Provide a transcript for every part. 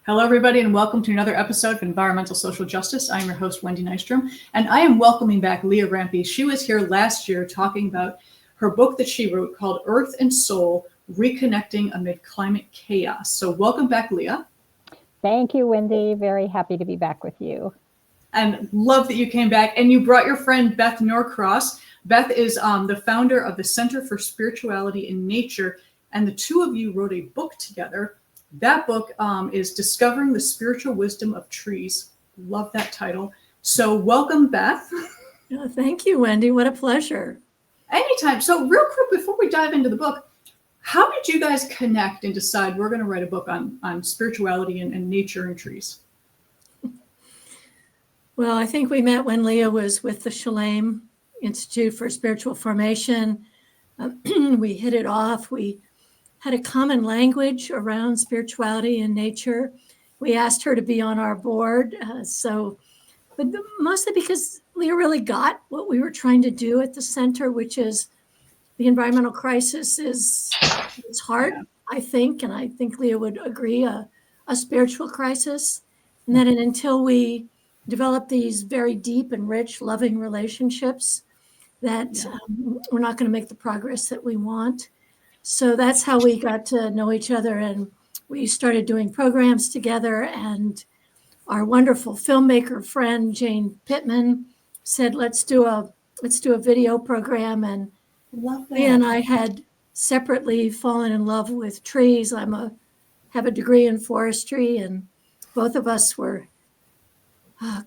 Hello, everybody, and welcome to another episode of Environmental Social Justice. I'm your host, 𝑤𝒐𝒐, and I am welcoming back Leah Rampy. She was here last year talking about her book that she wrote called Earth and Soul, Reconnecting Amid Climate Chaos. So welcome back, Leah. Thank you, Wendy. Very happy to be back with you. And love that you came back. And you brought your friend, Beth Norcross. Beth is the founder of the Center for Spirituality in Nature, and the two of you wrote a book together. That book is Discovering the Spiritual Wisdom of Trees. Love that title. So welcome, Beth. Thank you, Wendy. What a pleasure. Anytime. So real quick, before we dive into the book, how did you guys connect and decide we're going to write a book on spirituality and nature and trees? Well, I think we met when Leah was with the 𝒊𝒏𝒈 Institute for Spiritual Formation. We hit it off. We had a common language around spirituality and nature. We asked her to be on our board. But mostly because Leah really got what we were trying to do at the center, which is the environmental crisis it's hard, I think, and I think Leah would agree, a spiritual crisis. And that until we develop these very deep and rich, loving relationships, that we're not going to make the progress that we want. So that's how we got to know each other, and we started doing programs together. And our wonderful filmmaker friend 𝑗ane said, "Let's do a video program." And Leah and I had separately fallen in love with trees. Have a degree in forestry, and both of us were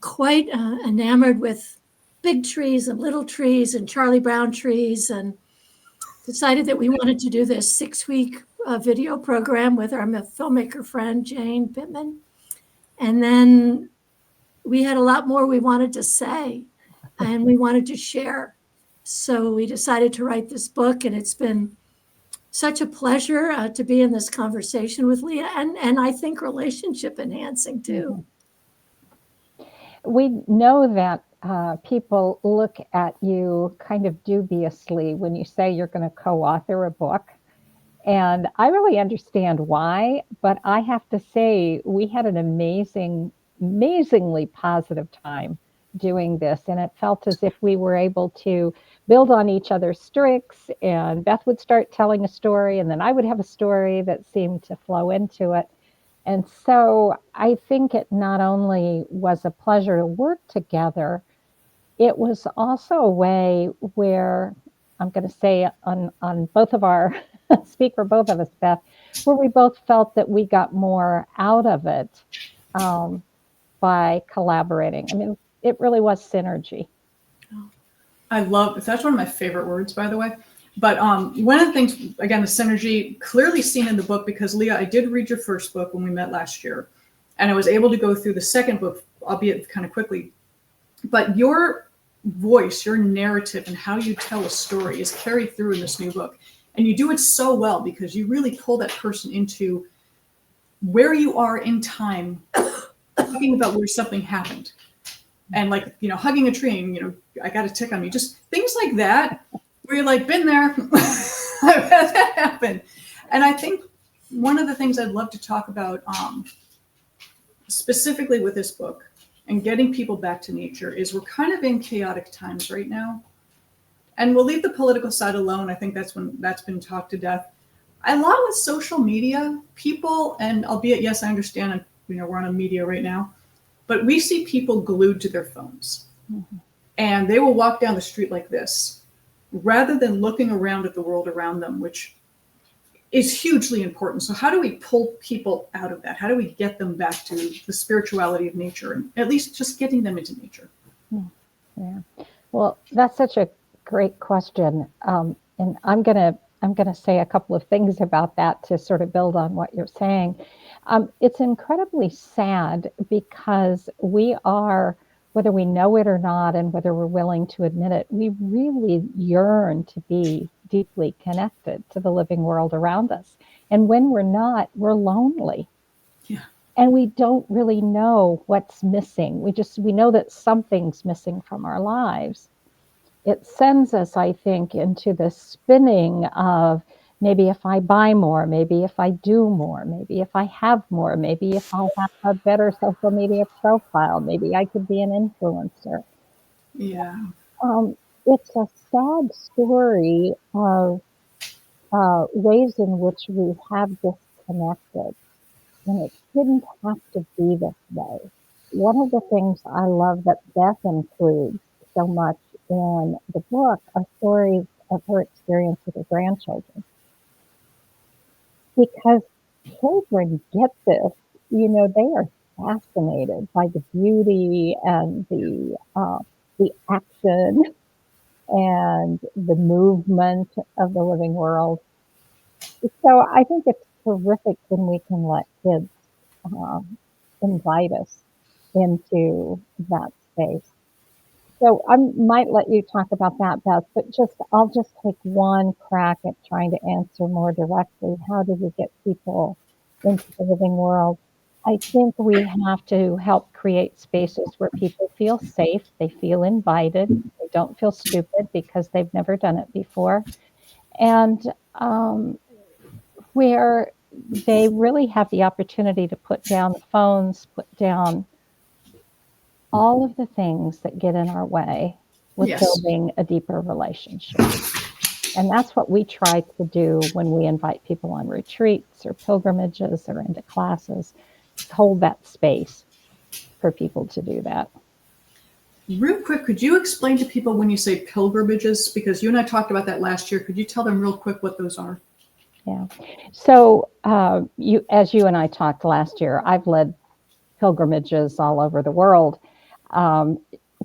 quite enamored with big trees and little trees and Charlie Brown trees, and decided that we wanted to do this 6-week video program with our filmmaker friend 𝑗ane. And then we had a lot more we wanted to say and we wanted to share. So we decided to write this book, and it's been such a pleasure to be in this conversation with Leah, and I think relationship enhancing too. We know that people look at you kind of dubiously when you say you're going to co-author a book. And I really understand why, but I have to say we had an amazingly positive time doing this. And it felt as if we were able to build on each other's strengths, and Beth would start telling a story, and then I would have a story that seemed to flow into it. And so I think it not only was a pleasure to work together, it was also a way where, I'm going to say on both of our, speak for both of us, Beth, where we both felt that we got more out of it by collaborating. I mean, it really was synergy. I love, that's one of my favorite words, by the way. But one of the things, again, the synergy clearly seen in the book, because Leah, I did read your first book when we met last year, and I was able to go through the second book, albeit kind of quickly. But your voice, your narrative, and how you tell a story is carried through in this new book. And you do it so well because you really pull that person into where you are in time, talking about where something happened. And like, hugging a tree and, I got a tick on me, just things like that, where you're like, been there, I've had that happen. And I think one of the things I'd love to talk about specifically with this book and getting people back to nature is we're kind of in chaotic times right now. And we'll leave the political side alone. I think that's been talked to death. A lot with social media, people, and albeit, yes, I understand, we're on a media right now, but we see people glued to their phones. Mm-hmm. And they will walk down the street like this, rather than looking around at the world around them, which is hugely important. So how do we pull people out of that? How do we get them back to the spirituality of nature, and at least just getting them into nature? Yeah. Well, that's such a great question. And I'm gonna say a couple of things about that to sort of build on what you're saying. It's incredibly sad because we are, whether we know it or not, and whether we're willing to admit it, we really yearn to be deeply connected to the living world around us. And when we're not, we're lonely. Yeah. And we don't really know what's missing. We know that something's missing from our lives. It sends us, I think, into the spinning of maybe if I buy more, maybe if I do more, maybe if I have more, maybe if I have a better social media profile, maybe I could be an influencer. Yeah. It's a sad story of ways in which we have disconnected, and it didn't have to be this way. One of the things I love that Beth includes so much in the book are stories of her experience with her grandchildren. Because children get this, they are fascinated by the beauty and the action and the movement of the living world. So I think it's terrific when we can let kids invite us into that space. So I might let you talk about that, Beth, but I'll just take one crack at trying to answer more directly. How do we get people into the living world? I think we have to help create spaces where people feel safe, they feel invited, they don't feel stupid because they've never done it before, and where they really have the opportunity to put down the phones, put down all of the things that get in our way with Yes. building a deeper relationship. And that's what we try to do when we invite people on retreats or pilgrimages or into classes, is hold that space for people to do that. Real quick, could you explain to people when you say pilgrimages? Because you and I talked about that last year. Could you tell them real quick what those are? Yeah. So as you and I talked last year, I've led pilgrimages all over the world,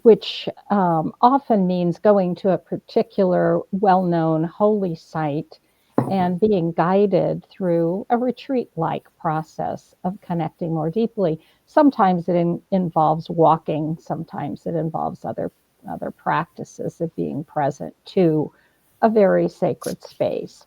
which often means going to a particular well-known holy site and being guided through a retreat-like process of connecting more deeply. Sometimes it involves walking, sometimes it involves other practices of being present to a very sacred space.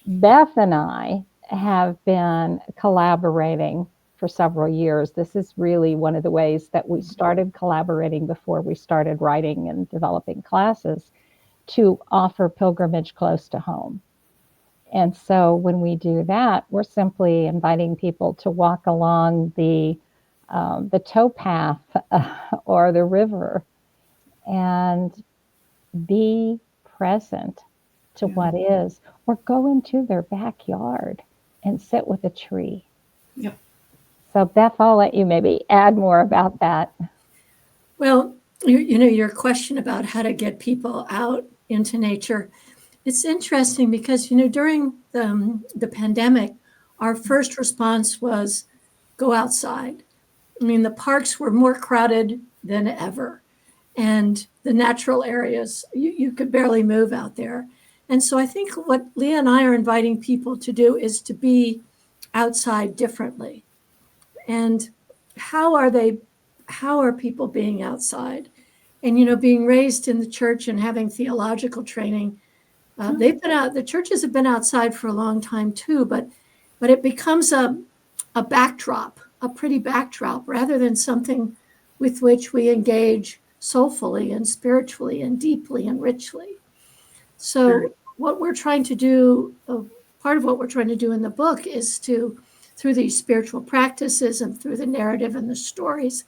Beth and I have been collaborating for several years. This is really one of the ways that we started collaborating before we started writing and developing classes, to offer pilgrimage close to home. And so when we do that, we're simply inviting people to walk along the towpath or the river and be present to what is, or go into their backyard and sit with a tree. Yep. So Beth, I'll let you maybe add more about that. Well, your question about how to get people out into nature, it's interesting because, during the pandemic, our first response was go outside. I mean, the parks were more crowded than ever. And the natural areas, you could barely move out there. And so I think what Leah and I are inviting people to do is to be outside differently. And how are people being outside? And, being raised in the church and having theological training, the churches have been outside for a long time too, but it becomes a backdrop, a pretty backdrop, rather than something with which we engage soulfully and spiritually and deeply and richly. So what we're trying to do, part of what we're trying to do in the book is to, through these spiritual practices and through the narrative and the stories,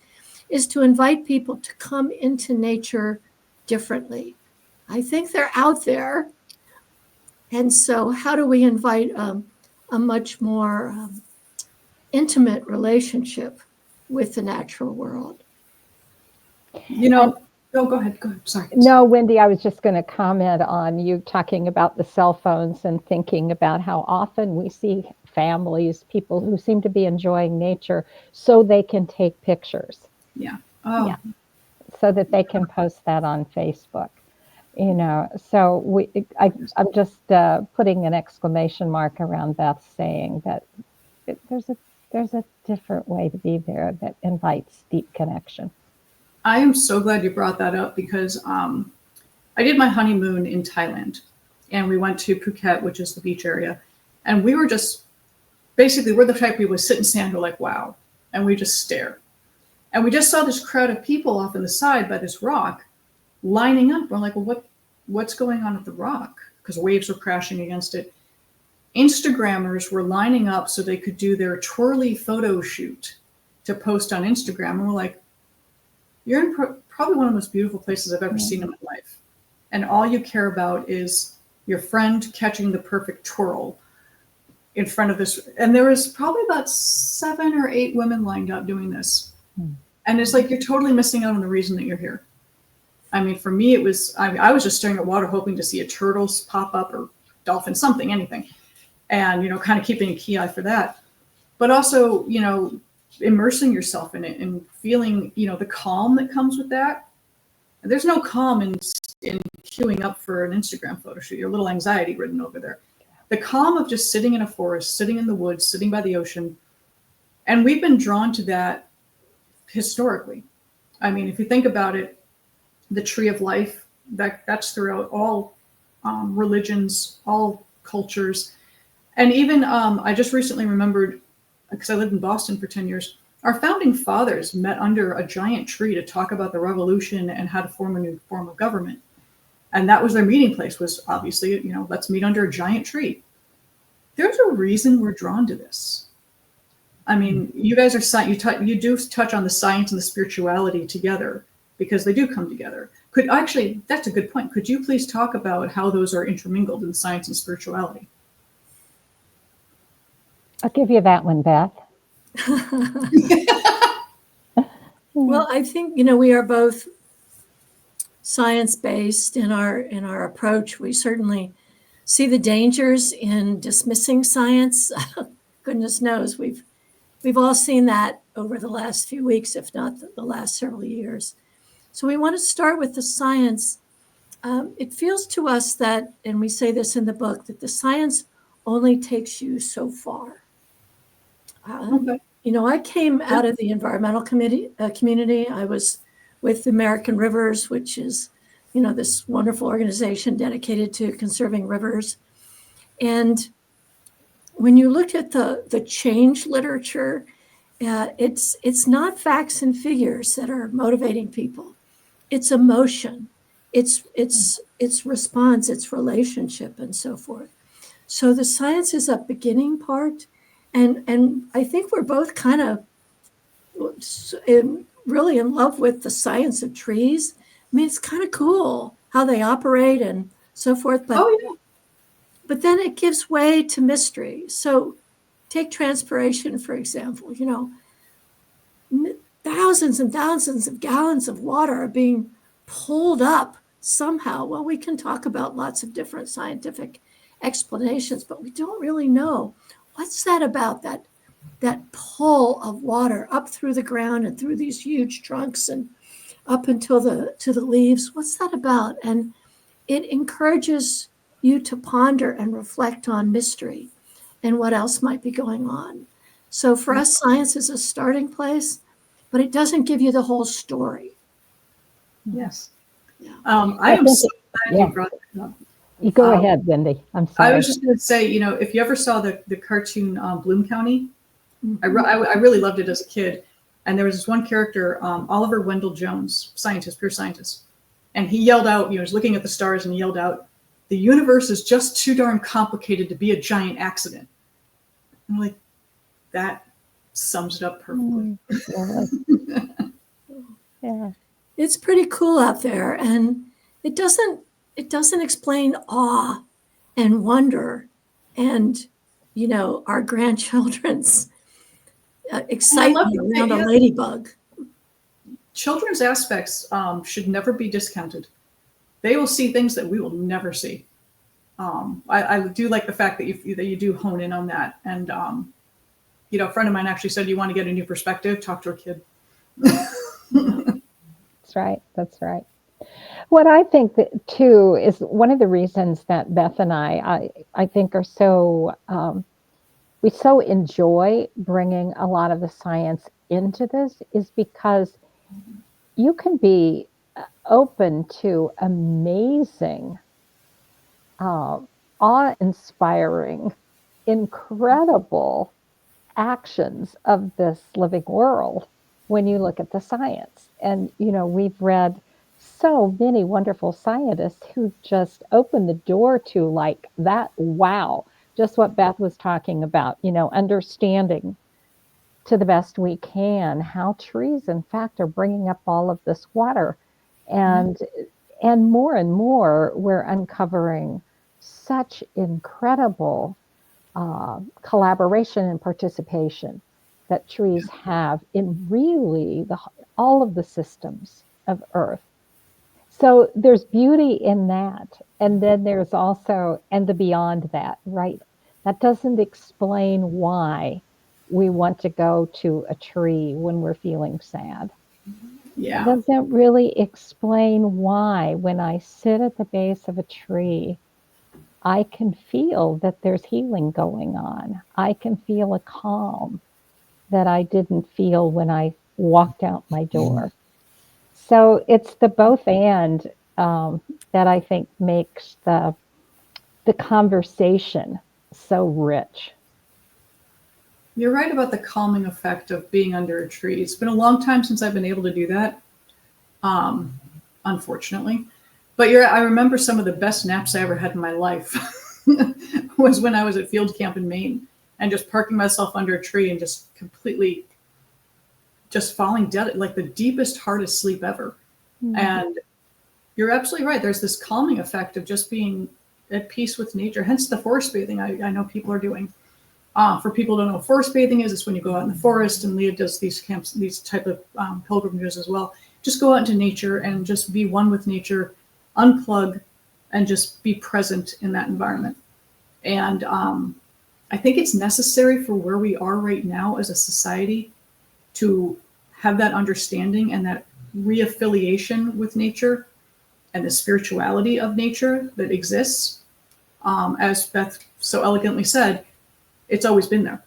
is to invite people to come into nature differently. I think they're out there. And so how do we invite a much more intimate relationship with the natural world? Go ahead. Sorry. No, Wendy, I was just going to comment on you talking about the cell phones and thinking about how often we see families, people who seem to be enjoying nature so they can take pictures. Yeah. Oh. Yeah. So that they can post that on Facebook. So I'm just putting an exclamation mark around Beth saying that there's a different way to be there that invites deep connection. I am so glad you brought that up because I did my honeymoon in Thailand, and we went to Phuket, which is the beach area. And we were just, basically, we're the type we would sit and stand, we're like, wow. And we just stare. And we just saw this crowd of people off on the side by this rock lining up. We're like, well, what's going on with the rock? Because waves were crashing against it. Instagrammers were lining up so they could do their twirly photo shoot to post on Instagram. And we're like, you're in probably one of the most beautiful places I've ever seen in my life. And all you care about is your friend catching the perfect twirl in front of this. And there was probably about 7 or 8 women lined up doing this. And it's like, you're totally missing out on the reason that you're here. I mean, for me, it was, I was just staring at water, hoping to see a turtle pop up or dolphin, something, anything. And, kind of keeping a key eye for that. But also, immersing yourself in it and feeling, the calm that comes with that. And there's no calm in queuing up for an Instagram photo shoot. You're a little anxiety ridden over there. The calm of just sitting in a forest, sitting in the woods, sitting by the ocean. And we've been drawn to that historically. I mean, if you think about it, the tree of life, that's throughout all religions, all cultures. And even I just recently remembered, because I lived in Boston for 10 years, our founding fathers met under a giant tree to talk about the revolution and how to form a new form of government. And that was their meeting place, was obviously, let's meet under a giant tree. There's a reason we're drawn to this. I mean, you guys are, you do touch on the science and the spirituality together, because they do come together. That's a good point. Could you please talk about how those are intermingled in science and spirituality? I'll give you that one, Beth. Well, I think, we are both science-based in our approach. We certainly see the dangers in dismissing science. Goodness knows, we've all seen that over the last few weeks, if not the last several years. So we want to start with the science. It feels to us that, and we say this in the book, that the science only takes you so far. Okay. I came out of the environmental community. I was with American Rivers, which is, this wonderful organization dedicated to conserving rivers. And when you look at the change literature, it's not facts and figures that are motivating people. It's emotion, it's response, it's relationship, and so forth. So the science is a beginning part. And I think we're both kind of really in love with the science of trees. I mean, it's kind of cool how they operate and so forth. But, but then it gives way to mystery. So take transpiration, for example. Thousands and thousands of gallons of water are being pulled up somehow. Well, we can talk about lots of different scientific explanations, but we don't really know. What's that about, that pull of water up through the ground and through these huge trunks and up until to the leaves? What's that about? And it encourages you to ponder and reflect on mystery and what else might be going on. So for us, science is a starting place, but it doesn't give you the whole story. Yes. Yeah. I am so glad you brought that up. You go ahead, Wendy. I'm sorry. I was just going to say, if you ever saw the cartoon Bloom County, I really loved it as a kid. And there was this one character, Oliver Wendell Jones, scientist, pure scientist. And he yelled out, he was looking at the stars and he yelled out, "The universe is just too darn complicated to be a giant accident." And I'm like, that sums it up perfectly. Yeah. It's pretty cool out there. And it doesn't explain awe and wonder and, our grandchildren's excitement around a ladybug. Children's aspects should never be discounted. They will see things that we will never see. I do like the fact that you do hone in on that. And, a friend of mine actually said, you want to get a new perspective, talk to a kid. That's right. That's right. What I think that too is one of the reasons that Beth and I think are so, we so enjoy bringing a lot of the science into this is because you can be open to amazing, awe-inspiring, incredible actions of this living world when you look at the science. And, we've read so many wonderful scientists who just open the door to like that, wow, just what Beth was talking about, understanding to the best we can how trees, in fact, are bringing up all of this water. And more, we're uncovering such incredible collaboration and participation that trees have in really all of the systems of Earth. So there's beauty in that. And then there's also, and the beyond that, right? That doesn't explain why we want to go to a tree when we're feeling sad. Yeah. It doesn't really explain why when I sit at the base of a tree, I can feel that there's healing going on. I can feel a calm that I didn't feel when I walked out my door. So it's the both and that I think makes the conversation so rich. You're right about the calming effect of being under a tree. It's been a long time since I've been able to do that, unfortunately. But I remember some of the best naps I ever had in my life was when I was at field camp in Maine and just parking myself under a tree and just completely just falling dead, like the deepest, hardest sleep ever. Mm-hmm. And you're absolutely right. There's this calming effect of just being at peace with nature, hence the forest bathing I know people are doing. For people who don't know what forest bathing is, it's when you go out in the forest, and Leah does these camps, these type of pilgrimages as well. Just go out into nature and just be one with nature, unplug, and just be present in that environment. And I think it's necessary for where we are right now as a society to have that understanding and that reaffiliation with nature and the spirituality of nature that exists. As Beth so elegantly said, it's always been there.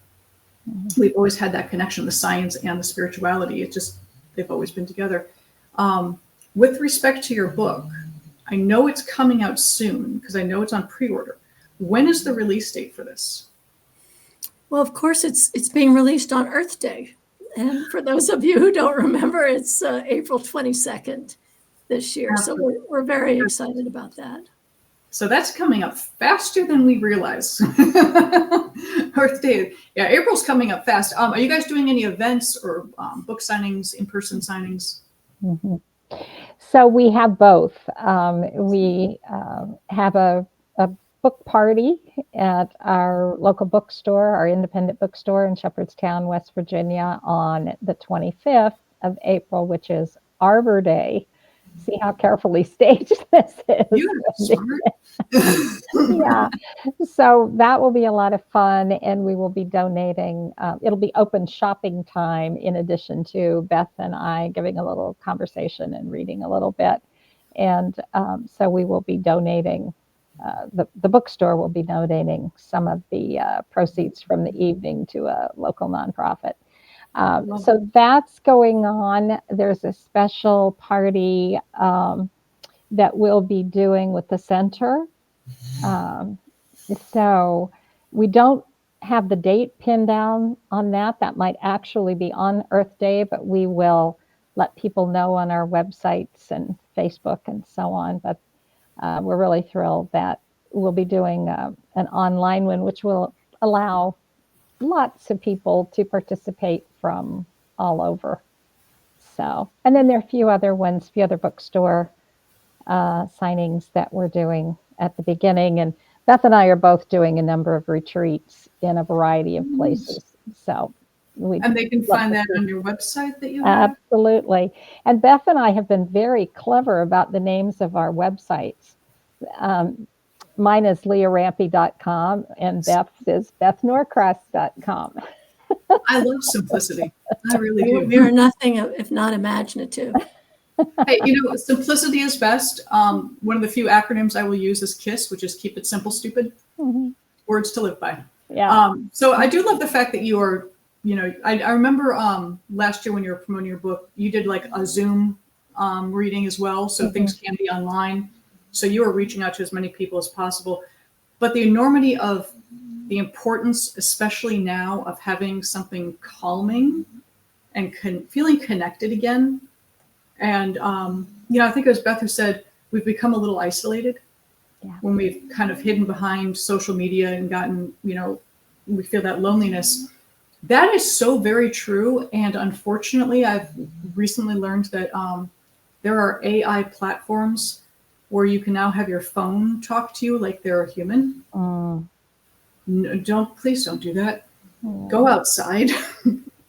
Mm-hmm. We've always had that connection, the science and the spirituality. It's just, they've always been together. With respect to your book, I know it's coming out soon because I know it's on pre-order. When is the release date for this? Well, of course, it's being released on Earth Day. And for those of you who don't remember, it's April 22nd this year. So we're very excited about that. So that's coming up faster than we realize. Earth Day. Yeah, April's coming up fast. Are you guys doing any events or book signings, in-person signings? Mm-hmm. So we have both. We have a book party at our local bookstore, our independent bookstore in Shepherdstown, West Virginia, on the 25th of April, which is Arbor Day. See how carefully staged this is. Yeah. So that will be a lot of fun, and we will be donating. It'll be open shopping time in addition to Beth and I giving a little conversation and reading a little bit. And so we will be donating, the bookstore will be donating some of the proceeds from the evening to a local nonprofit. So that's going on. There's a special party that we'll be doing with the center. So we don't have the date pinned down on that. That might actually be on Earth Day, but we will let people know on our websites and Facebook and so on. But we're really thrilled that we'll be doing an online one, which will allow lots of people to participate from all over. So, and then there are a few other ones, few other bookstore signings that we're doing at the beginning. And Beth and I are both doing a number of retreats in a variety of places. So and they can find that on your website that you have? Absolutely. And Beth and I have been very clever about the names of our websites. Mine is leahrampy.com and Beth's is bethnorcross.com. I love simplicity. I really do. We are nothing if not imaginative. Hey, simplicity is best. One of the few acronyms I will use is KISS, which is keep it simple, stupid. Mm-hmm. Words to live by. Yeah. So I do love the fact that you are, I remember last year when you were promoting your book, you did like a Zoom reading as well. So mm-hmm. things can be online. So you are reaching out to as many people as possible. But the enormity of the importance, especially now, of having something calming and feeling connected again. And, I think it was Beth who said, we've become a little isolated. Yeah. when we've kind of hidden behind social media and gotten, we feel that loneliness. That is so very true. And unfortunately, I've recently learned that there are AI platforms where you can now have your phone talk to you like they're a human. Please don't do that. Go outside,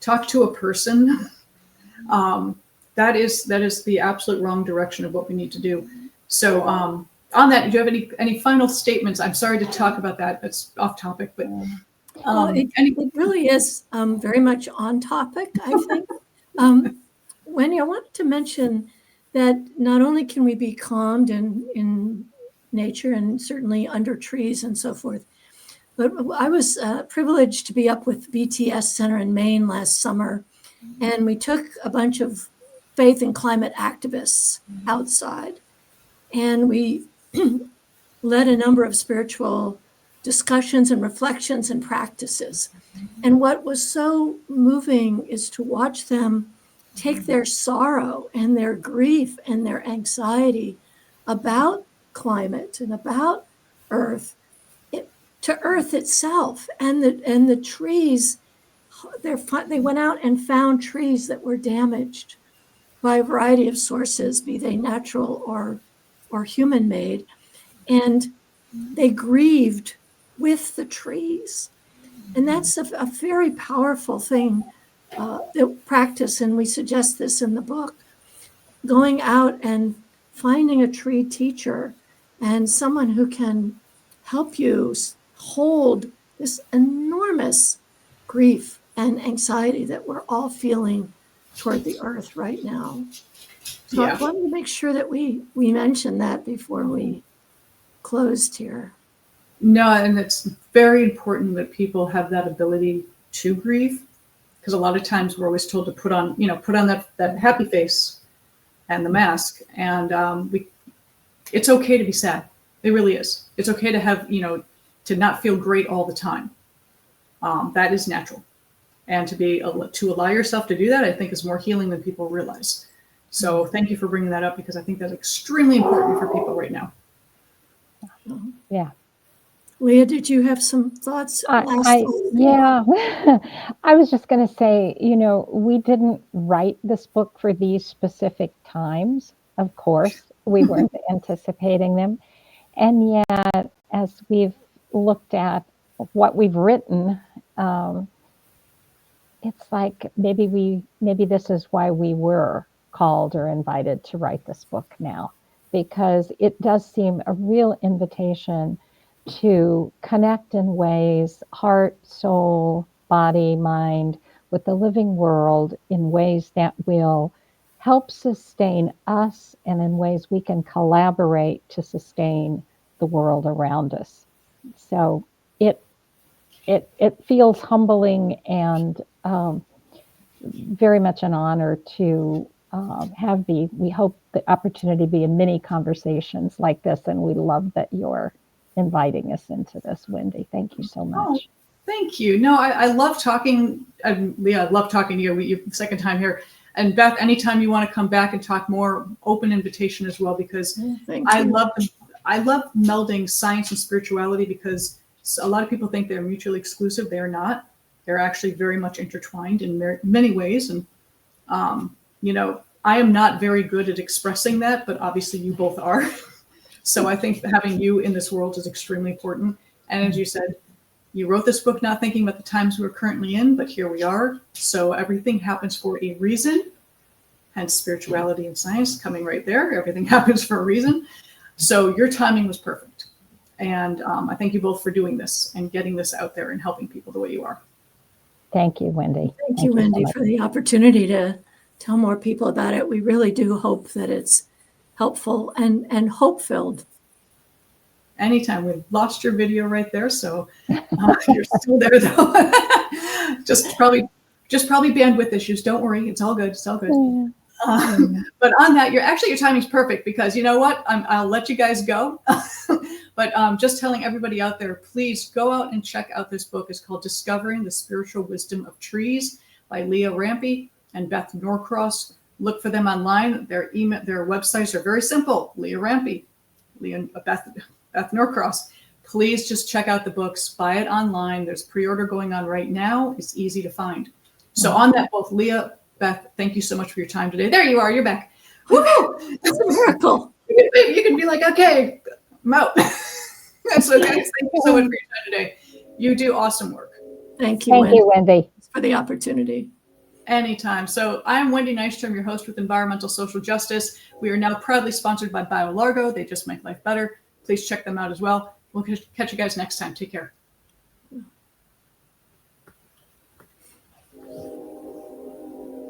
talk to a person. That is the absolute wrong direction of what we need to do. So on that, do you have any final statements? I'm sorry to talk about that. It's off topic, but it really is very much on topic, I think. Wendy, I wanted to mention that not only can we be calmed in nature and certainly under trees and so forth, but I was privileged to be up with BTS Center in Maine last summer, and we took a bunch of faith and climate activists outside, and we led a number of spiritual discussions and reflections and practices. And what was so moving is to watch them take their sorrow and their grief and their anxiety about climate and about Earth to Earth itself, and the trees. They went out and found trees that were damaged by a variety of sources, be they natural or human-made, and they grieved with the trees. And that's a very powerful thing that practice, and we suggest this in the book, going out and finding a tree teacher and someone who can help you hold this enormous grief and anxiety that we're all feeling toward the Earth right now. So I wanted to make sure that we mention that before we closed here. No, and it's very important that people have that ability to grieve, because a lot of times we're always told to put on that happy face and the mask, and it's okay to be sad. It really is. It's okay to have, to not feel great all the time. That is natural. And to allow yourself to do that, I think, is more healing than people realize. So thank you for bringing that up, because I think that's extremely important for people right now. Yeah. Leah, did you have some thoughts? Yeah, I was just going to say, we didn't write this book for these specific times. Of course, we weren't anticipating them. And yet, as we've looked at what we've written, it's like maybe this is why we were called or invited to write this book now, because it does seem a real invitation to connect in ways, heart, soul, body, mind, with the living world in ways that will help sustain us, and in ways we can collaborate to sustain the world around us. So it feels humbling and very much an honor to have we hope the opportunity to be in many conversations like this, and we love that you're inviting us into this, Wendy. Thank you so much. Oh, thank you. No, I love talking. Leah, I love talking to you. You're the second time here. And Beth, anytime you want to come back and talk more, open invitation as well, because I love melding science and spirituality, because a lot of people think they're mutually exclusive. They are not. They're actually very much intertwined in many ways. And, I am not very good at expressing that, but obviously you both are. So I think having you in this world is extremely important. And as you said, you wrote this book not thinking about the times we're currently in, but here we are. So everything happens for a reason, hence spirituality and science coming right there. Everything happens for a reason. So your timing was perfect. And I thank you both for doing this and getting this out there and helping people the way you are. Thank you, Wendy. Thank you, Wendy, for the opportunity to tell more people about it. We really do hope that it's helpful and hope-filled. Anytime. We lost your video right there, so you're still there though. just probably bandwidth issues. Don't worry, it's all good. It's all good. But on that, your timing's perfect, because you know what? I'll let you guys go. But just telling everybody out there, please go out and check out this book. It's called Discovering the Spiritual Wisdom of Trees by Leah Rampy and Beth Norcross. Look for them online. Their websites are very simple. Leah Rampy, Beth Beth Norcross. Please just check out the books, buy it online. There's pre-order going on right now. It's easy to find. So on that, both Leah, Beth, thank you so much for your time today. There you are, you're back. Woohoo! That's a miracle. You can be like, okay, I'm out. So guys, thank you so much for your time today. You do awesome work. Thank you, Thank you, Wendy. for the opportunity. Anytime. So I'm Wendy Nystrom, your host with Environmental Social Justice. We are now proudly sponsored by BioLargo. They just make life better. Please check them out as well. We'll catch you guys next time. Take care.